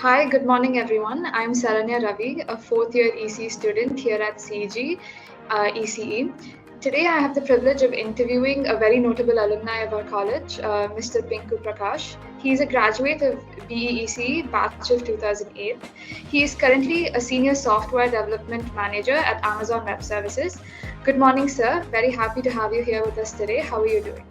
Hi, good morning, everyone. I'm Saranya Ravi, a fourth year EC student here at CEG, ECE. Today, I have the privilege of interviewing a very notable alumni of our college, Mr. Pinku Prakash. He is a graduate of BEECE, batch of 2008. He is currently a senior software development manager at Amazon Web Services. Good morning, sir. Very happy to have you here with us today. How are you doing?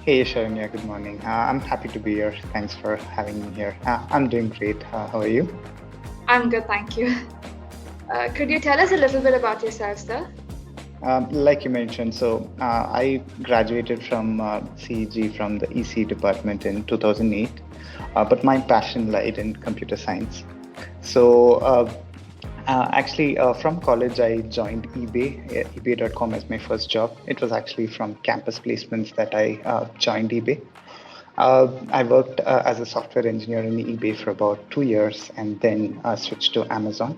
Hey, Sharanya, good morning. I'm happy to be here. Thanks for having me here. I'm doing great. How are you? I'm good, thank you. Could you tell us a little bit about yourself, sir? Like you mentioned, I graduated from CEG from the EC department in 2008, but my passion lied in computer science. So, from college, I joined eBay, ebay.com as my first job. It was actually from campus placements that I joined eBay. I worked as a software engineer in eBay for about 2 years and then switched to Amazon.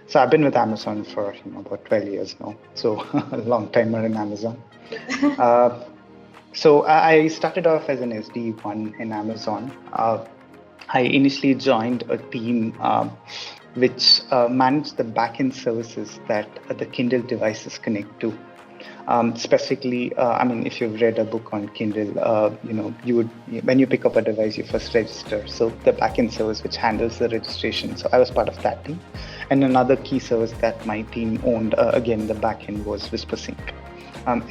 So I've been with Amazon for about 12 years now. So a long timer in Amazon. Uh, I started off as an SD1 in Amazon. I initially joined a team which managed the backend services that the Kindle devices connect to. Specifically, if you've read a book on Kindle, you would, when you pick up a device, you first register. So the backend service which handles the registration. So I was part of that team. And another key service that my team owned, again, the backend was WhisperSync.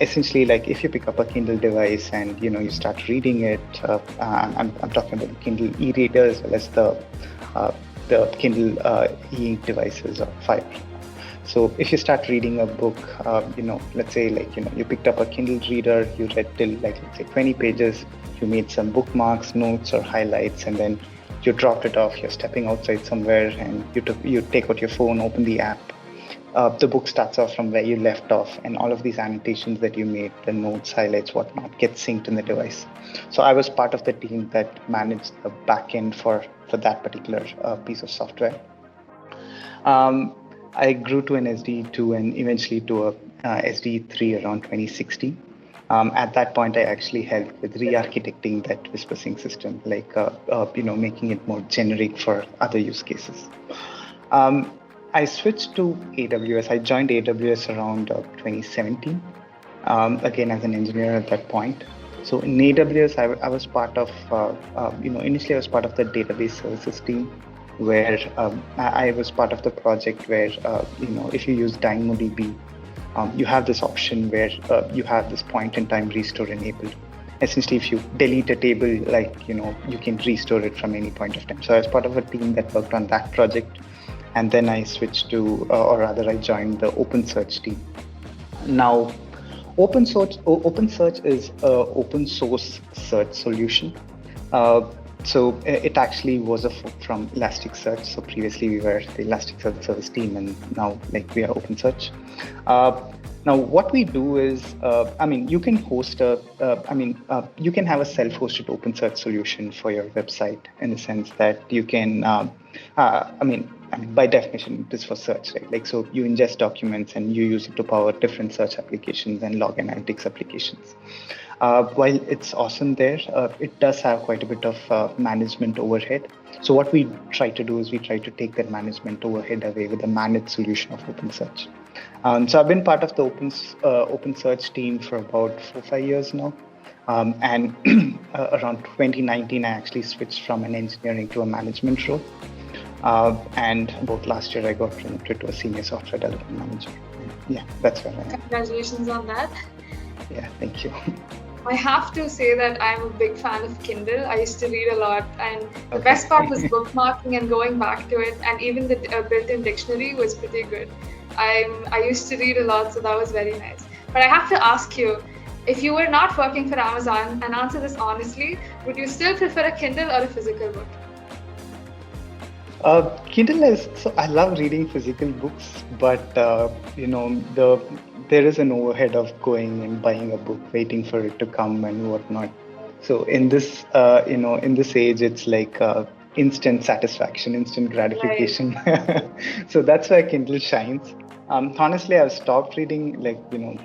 Essentially, like if you pick up a Kindle device and you start reading it, I'm talking about the Kindle e-reader as well as the Kindle e-ink devices or Fire. So if you start reading a book, let's say you picked up a Kindle reader, you read till let's say 20 pages, you made some bookmarks, notes or highlights, and then you dropped it off, you're stepping outside somewhere and you take out your phone, open the app. The book starts off from where you left off, and all of these annotations that you made, the notes, highlights, whatnot, get synced in the device. So I was part of the team that managed the backend for that particular piece of software. I grew to an SD2 and eventually to a SD3 around 2016. At that point, I actually helped with re-architecting that WhisperSync system, making it more generic for other use cases. I switched to AWS. I joined AWS around 2017, again as an engineer at that point. So in AWS, I was part of, initially I was part of the database services team, where I was part of the project where, if you use DynamoDB, you have this option where you have this point-in-time restore enabled. Essentially, if you delete a table, you can restore it from any point of time. So I was part of a team that worked on that project. And then I switched to, I joined the OpenSearch team. Now, OpenSearch is an open source search solution. So it actually was a fork from Elasticsearch. So previously we were the Elasticsearch service team, and now we are OpenSearch. Now what we do is, you can host you can have a self-hosted OpenSearch solution for your website, in the sense that you can, by definition, it is for search, right? So you ingest documents and you use it to power different search applications and log analytics applications. While it's awesome there, it does have quite a bit of management overhead. So what we try to do is we try to take that management overhead away with a managed solution of OpenSearch. So I've been part of the OpenSearch team for about 4-5 years now. And around 2019, I actually switched from an engineering to a management role. And about last year, I got promoted to a senior software development manager. Yeah, that's where I am. Congratulations on that. Yeah, thank you. I have to say that I'm a big fan of Kindle. I used to read a lot, and the best part was bookmarking and going back to it, and even the built-in dictionary was pretty good. I used to read a lot, so that was very nice. But I have to ask you, if you were not working for Amazon, and answer this honestly, would you still prefer a Kindle or a physical book? Kindle is, so I love reading physical books, but there is an overhead of going and buying a book, waiting for it to come and whatnot. So in this age, it's like instant satisfaction, instant gratification. Right. So that's why Kindle shines. Honestly, I've stopped reading,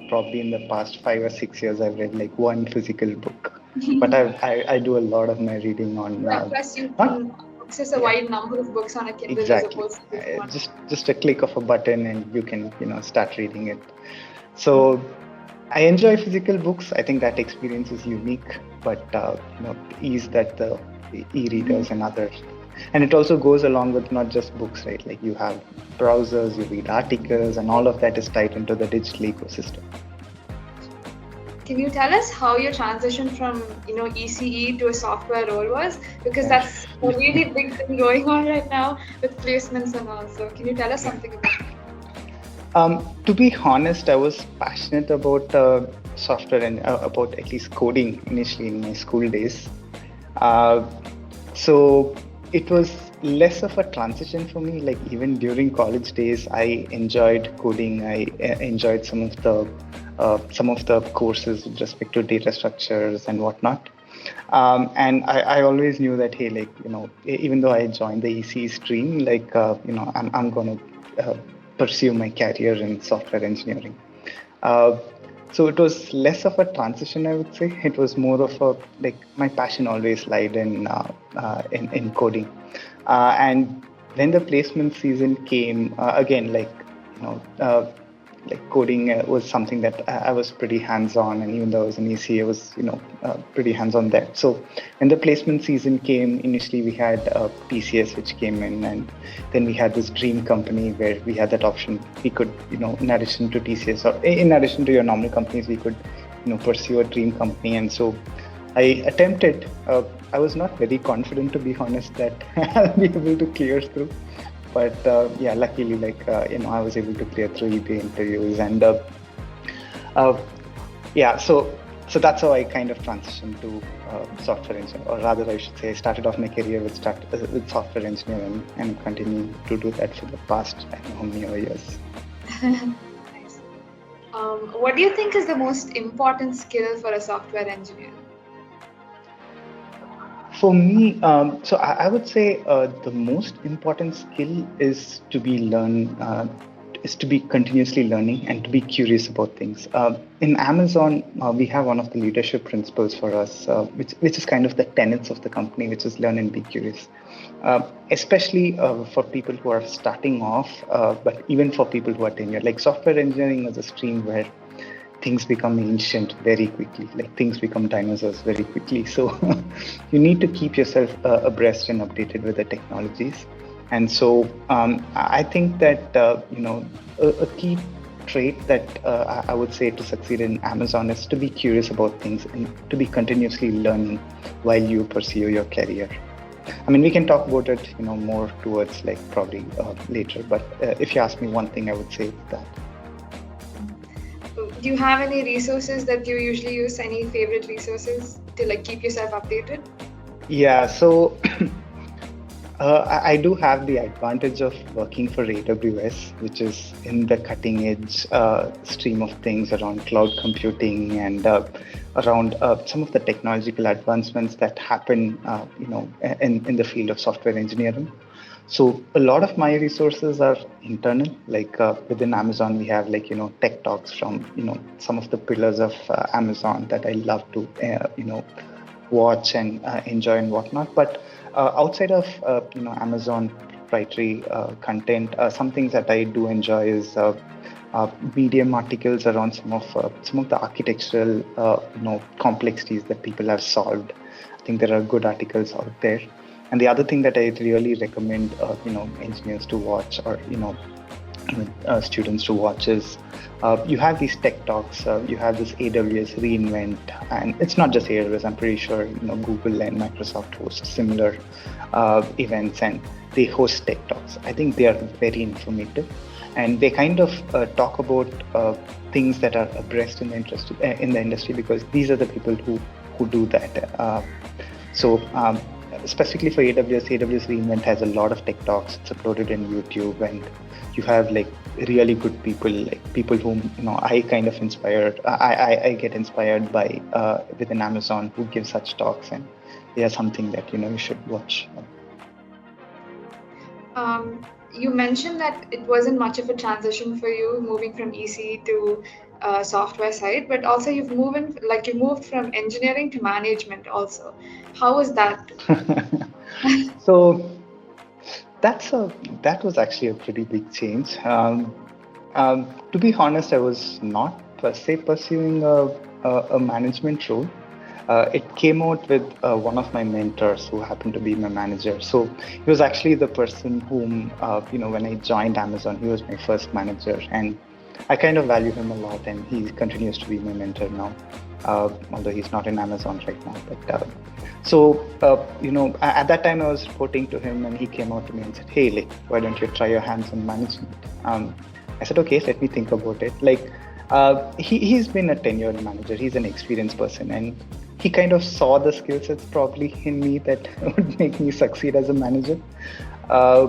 probably in the past 5 or 6 years, I've read like one physical book. But I do a lot of my reading on. Plus, you can It's just a wide number of books on a Kindle as Exactly. opposed to one. Just a click of a button and you can, start reading it. So I enjoy physical books. I think that experience is unique, but ease that the e-readers and others. And it also goes along with not just books, right? Like you have browsers, you read articles, and all of that is tied into the digital ecosystem. Can you tell us how your transition from ECE to a software role was? Because that's a really big thing going on right now with placements and all. So can you tell us something about it? To be honest, I was passionate about software and about at least coding initially in my school days. So it was less of a transition for me. Like even during college days, I enjoyed coding. I enjoyed some of the courses with respect to data structures and whatnot. And I always knew that, hey, like, even though I joined the ECE stream, like, I'm going to pursue my career in software engineering. So it was less of a transition, I would say. It was more of my passion always lied in coding. And when the placement season came, again, coding was something that I was pretty hands-on, and even though I was an ECA, I was pretty hands-on there. So when the placement season came, initially we had PCS which came in, and then we had this dream company where we had that option. We could, in addition to TCS or in addition to your normal companies, we could, pursue a dream company. And so I attempted. I was not very confident, to be honest, that I'll be able to clear through. But luckily, I was able to clear through eBay interviews, and so that's how I kind of transitioned to software engineering, or rather, I should say, I started off my career with software engineering and continue to do that for the past, I don't know how many years. Nice. What do you think is the most important skill for a software engineer? For me, so I would say the most important skill is to be continuously learning and to be curious about things. In Amazon, we have one of the leadership principles for us, which is kind of the tenets of the company, which is learn and be curious. Especially for people who are starting off, but even for people who are tenured. Like software engineering is a stream where things become ancient very quickly, like things become dinosaurs very quickly. So you need to keep yourself abreast and updated with the technologies. And so I think that, a key trait that I would say to succeed in Amazon is to be curious about things and to be continuously learning while you pursue your career. I mean, we can talk about it, more towards probably later. But if you ask me one thing, I would say that. Do you have any resources that you usually use? Any favorite resources to keep yourself updated? Yeah, so I do have the advantage of working for AWS, which is in the cutting edge stream of things around cloud computing and around some of the technological advancements that happen, in the field of software engineering. So a lot of my resources are internal, within Amazon, we have tech talks from, some of the pillars of Amazon that I love to, watch and enjoy and whatnot. But outside of, Amazon proprietary content, some things that I do enjoy is Medium articles around some of the architectural, complexities that people have solved. I think there are good articles out there. And the other thing that I really recommend, engineers to watch, or students to watch is you have these tech talks. You have this AWS reInvent, and it's not just AWS. I'm pretty sure Google and Microsoft host similar events, and they host tech talks. I think they are very informative, and they kind of talk about things that are abreast in the industry, because these are the people who do that. Specifically for AWS reInvent has a lot of tech talks. It's uploaded in YouTube, and you have really good people, people whom I kind of inspired. I get inspired by within Amazon, who give such talks, and they are something that you should watch. You mentioned that it wasn't much of a transition for you moving from EC to software side, but also you've moved from engineering to management also. How was that? So That was actually a pretty big change. To be honest, I was not per se pursuing a management role. It came out with one of my mentors who happened to be my manager. So he was actually the person whom, when I joined Amazon, he was my first manager. And I kind of value him a lot, and he continues to be my mentor now, although he's not in Amazon right now. But at that time I was reporting to him, and he came out to me and said, "Hey, like, why don't you try your hands on management?" I said, "Okay, let me think about it." He's been a tenured manager. He's an experienced person, and he kind of saw the skill sets probably in me that would make me succeed as a manager. Uh,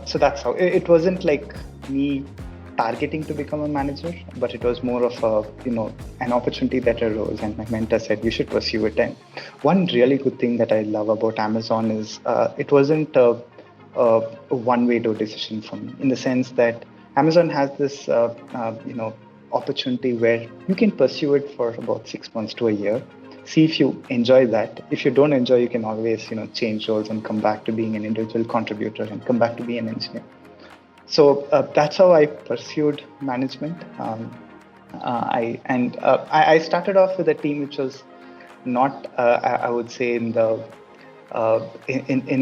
so that's how it wasn't like me targeting to become a manager, but it was more of an opportunity that arose, and my mentor said you should pursue it. And one really good thing that I love about Amazon is it wasn't a one-way door decision for me, in the sense that Amazon has this opportunity where you can pursue it for about 6 months to a year. See if you enjoy that. If you don't enjoy, you can always change roles and come back to being an individual contributor and come back to be an engineer. So that's how I pursued management. I started off with a team which was not, I would say, in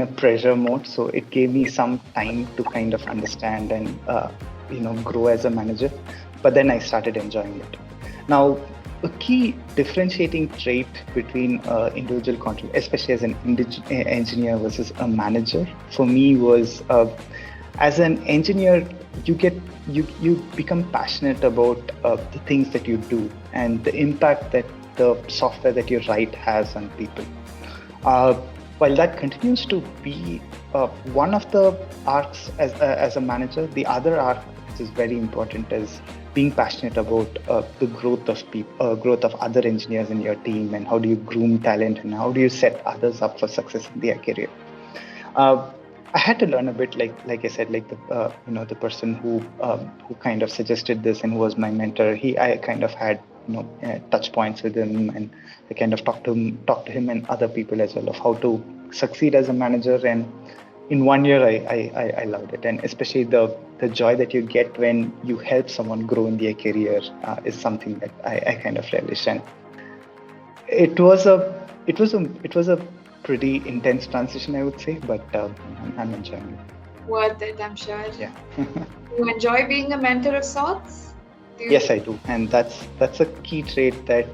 a pressure mode. So it gave me some time to kind of understand and grow as a manager. But then I started enjoying it. Now, a key differentiating trait between individual contributor, especially as an engineer versus a manager, for me was. As an engineer, you become passionate about the things that you do and the impact that the software that you write has on people. While that continues to be one of the arcs as a manager, the other arc, which is very important, is being passionate about the growth of people, growth of other engineers in your team, and how do you groom talent, and how do you set others up for success in their career. I had to learn a bit, like I said, like the person who kind of suggested this and who was my mentor. I kind of had touch points with him, and I kind of talked to him and other people as well of how to succeed as a manager. And in 1 year, I loved it, and especially the joy that you get when you help someone grow in their career is something that I kind of relish. And it was a pretty intense transition, I would say, but I'm enjoying it. Worth it, I'm sure. Yeah. You enjoy being a mentor of sorts? Yes, I do, and that's a key trait that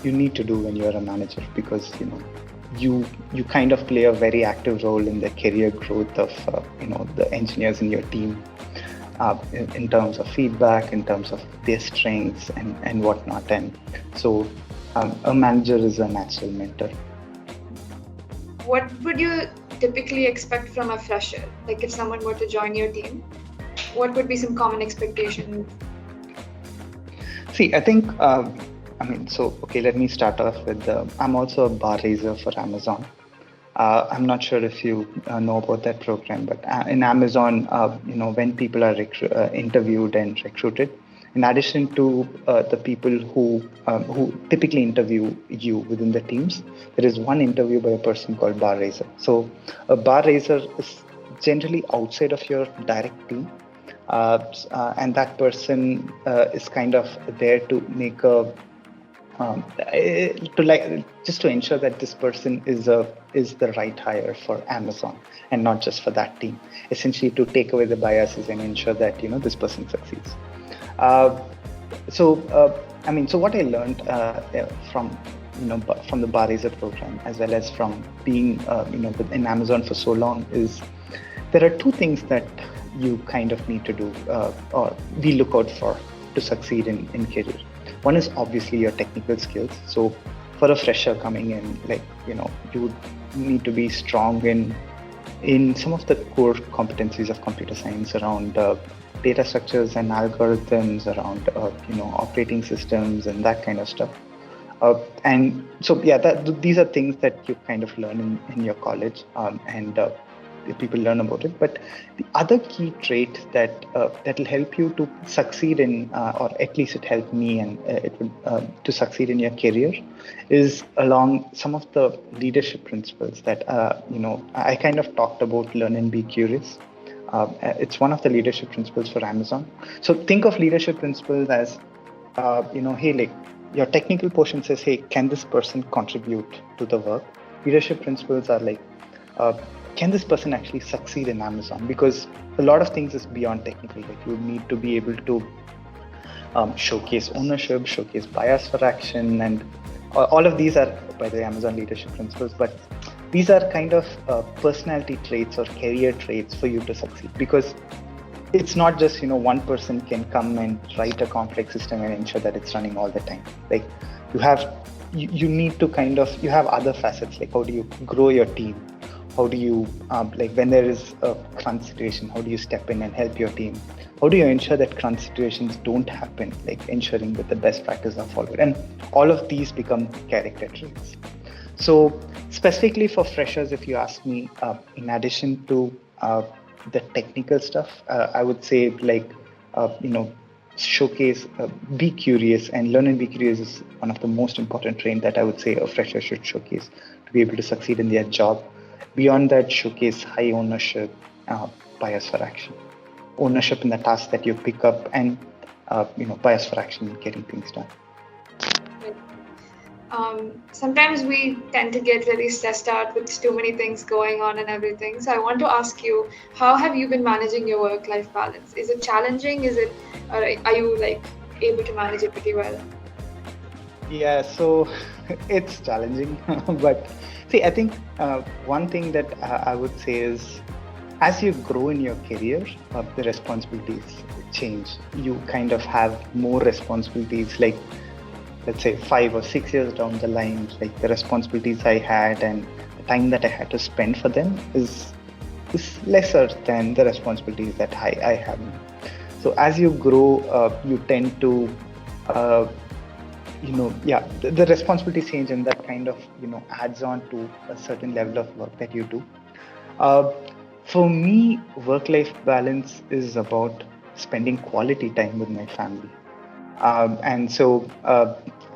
you need to do when you're a manager, because you kind of play a very active role in the career growth of the engineers in your team, in terms of feedback, in terms of their strengths and whatnot. And so a manager is a natural mentor. What would you typically expect from a fresher? Like if someone were to join your team, what would be some common expectations? See, I think, okay, let me start off with, I'm also a bar raiser for Amazon. I'm not sure if you know about that program, but in Amazon, when people are interviewed and recruited, in addition to the people who typically interview you within the teams, there is one interview by a person called bar raiser. So a bar raiser is generally outside of your direct team, and that person is kind of there to make just to ensure that this person is the right hire for Amazon and not just for that team. Essentially, to take away the biases and ensure that this person succeeds. So what I learned from the bar raiser program, as well as from being in Amazon for so long, is there are two things that you kind of need to do, or we look out for to succeed in career. One is obviously your technical skills. So for a fresher coming in, you would need to be strong in some of the core competencies of computer science around data structures and algorithms, around operating systems and that kind of stuff. And so these are things that you kind of learn in your college, and people learn about it. But the other key trait that will help you to succeed in, or at least it helped me, and it would to succeed in your career, is along some of the leadership principles that I kind of talked about. Learn and be curious. It's one of the leadership principles for Amazon. So think of leadership principles as, hey, like your technical portion says, hey, can this person contribute to the work? Leadership principles are like, can this person actually succeed in Amazon? Because a lot of things is beyond technical. Like you need to be able to showcase ownership, showcase bias for action, and all of these are by the Amazon leadership principles. But these are kind of personality traits or career traits for you to succeed, because it's not just one person can come and write a complex system and ensure that it's running all the time. Like you need to you have other facets, like how do you grow your team, how do you like when there is a crunch situation, how do you step in and help your team, how do you ensure that crunch situations don't happen, like ensuring that the best practices are followed, and all of these become character traits. So specifically for freshers, if you ask me, in addition to the technical stuff, I would say like, showcase, be curious, and learn and be curious is one of the most important traits that I would say a fresher should showcase to be able to succeed in their job. Beyond that, showcase high ownership, bias for action, ownership in the tasks that you pick up, and bias for action in getting things done. Sometimes we tend to get really stressed out with too many things going on and everything. So I want to ask you, how have you been managing your work-life balance? Is it challenging? Are you like able to manage it pretty well? Yeah, so it's challenging, but see, I think one thing that I would say is, as you grow in your career, the responsibilities change. You kind of have more responsibilities, like let's say 5 or 6 years down the line, like the responsibilities I had and the time that I had to spend for them is lesser than the responsibilities that I have. So as you grow, you tend to, the responsibilities change, and that kind of, adds on to a certain level of work that you do. For me, work-life balance is about spending quality time with my family. And so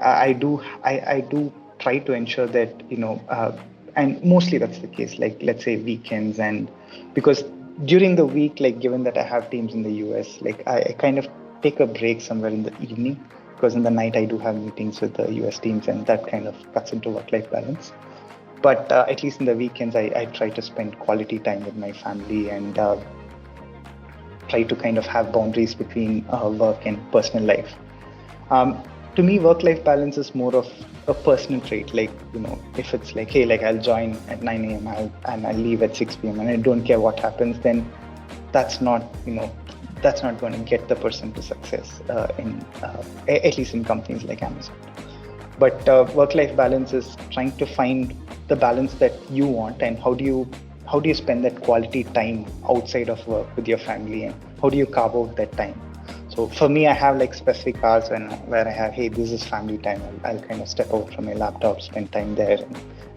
I do try to ensure that, and mostly that's the case, like let's say weekends, and because during the week, like given that I have teams in the US, like I kind of take a break somewhere in the evening, because in the night I do have meetings with the US teams, and that kind of cuts into work-life balance. But at least in the weekends, I try to spend quality time with my family, and try to kind of have boundaries between work and personal life. To me, work-life balance is more of a personal trait. Like, if it's like, hey, like I'll join at 9 a.m. and I'll leave at 6 p.m. and I don't care what happens, then that's not going to get the person to success at least in companies like Amazon. But work-life balance is trying to find the balance that you want, and how do you spend that quality time outside of work with your family, and how do you carve out that time? So for me, I have like specific hours where I have, hey, this is family time. I'll kind of step out from my laptop, spend time there,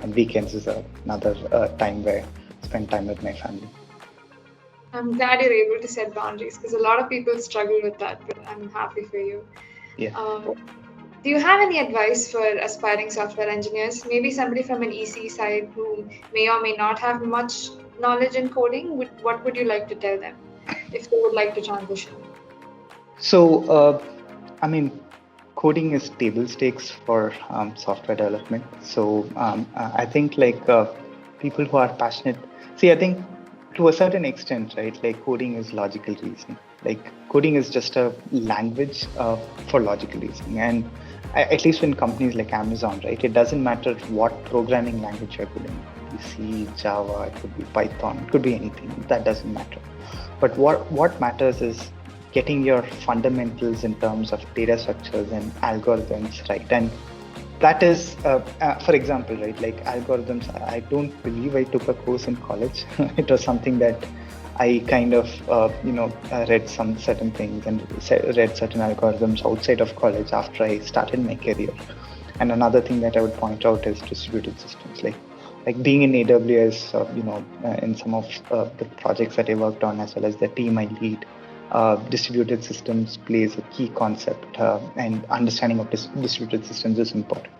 and weekends is another time where I spend time with my family. I'm glad you're able to set boundaries, because a lot of people struggle with that, but I'm happy for you. Yeah. Do you have any advice for aspiring software engineers? Maybe somebody from an EC side who may or may not have much knowledge in coding. What would you like to tell them if they would like to transition? So, coding is table stakes for software development. So I think like people who are passionate, I think to a certain extent, right, like coding is logical reasoning. Like coding is just a language for logical reasoning. And at least in companies like Amazon, right, it doesn't matter what programming language you're building. It could be C, Java, it could be Python, it could be anything. That doesn't matter. But what matters is getting your fundamentals in terms of data structures and algorithms right. And that is, for example, right, like algorithms, I don't believe I took a course in college. It was something that I kind of, read some certain things and read certain algorithms outside of college after I started my career. And another thing that I would point out is distributed systems. Like like being in AWS, in some of the projects that I worked on, as well as the team I lead, distributed systems plays a key concept, and understanding of distributed systems is important.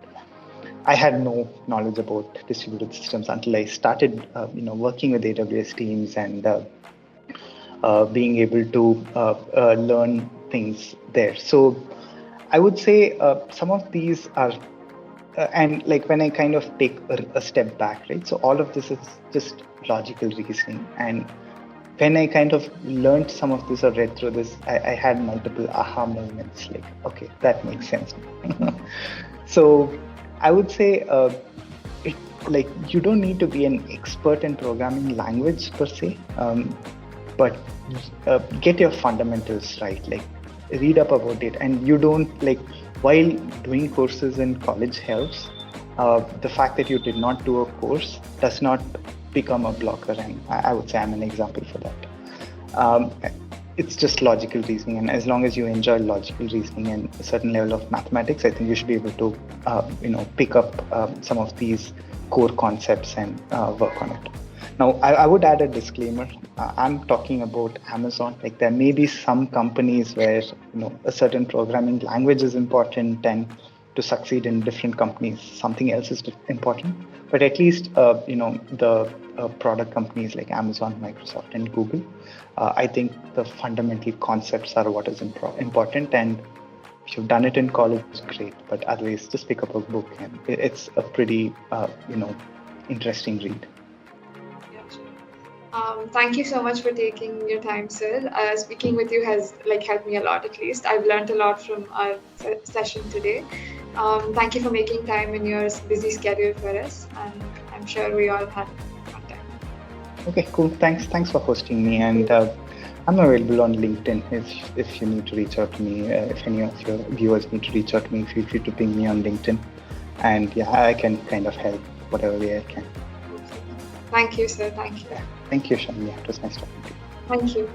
I had no knowledge about distributed systems until I started, working with AWS teams and being able to learn things there. So I would say some of these are, and like when I kind of take a step back, right? So all of this is just logical reasoning. And when I kind of learned some of this or read through this, I had multiple aha moments, like, okay, that makes sense. So I would say like you don't need to be an expert in programming language per se, but get your fundamentals right, like read up about it. And you don't, like, while doing courses in college helps, the fact that you did not do a course does not become a blocker, and I would say I'm an example for that. It's just logical reasoning, and as long as you enjoy logical reasoning and a certain level of mathematics, I think you should be able to pick up some of these core concepts and work on it. Now, I would add a disclaimer. I'm talking about Amazon. Like, there may be some companies where a certain programming language is important, and to succeed in different companies, something else is important. But at least the product companies like Amazon, Microsoft, and Google, I think the fundamental concepts are what is important. And if you've done it in college, great. But otherwise, just pick up a book, and it's a pretty interesting read. Thank you so much for taking your time, sir. Speaking with you has helped me a lot. At least I've learned a lot from our session today. Thank you for making time in your busy schedule for us, and I'm sure we all had fun time. Okay, cool. Thanks for hosting me, and I'm available on LinkedIn if you need to reach out to me. If any of your viewers need to reach out to me, feel free to ping me on LinkedIn, and yeah, I can kind of help whatever way I can. Thank you, sir. Thank you. Thank you, Shania. It was nice talking to you. Thank you.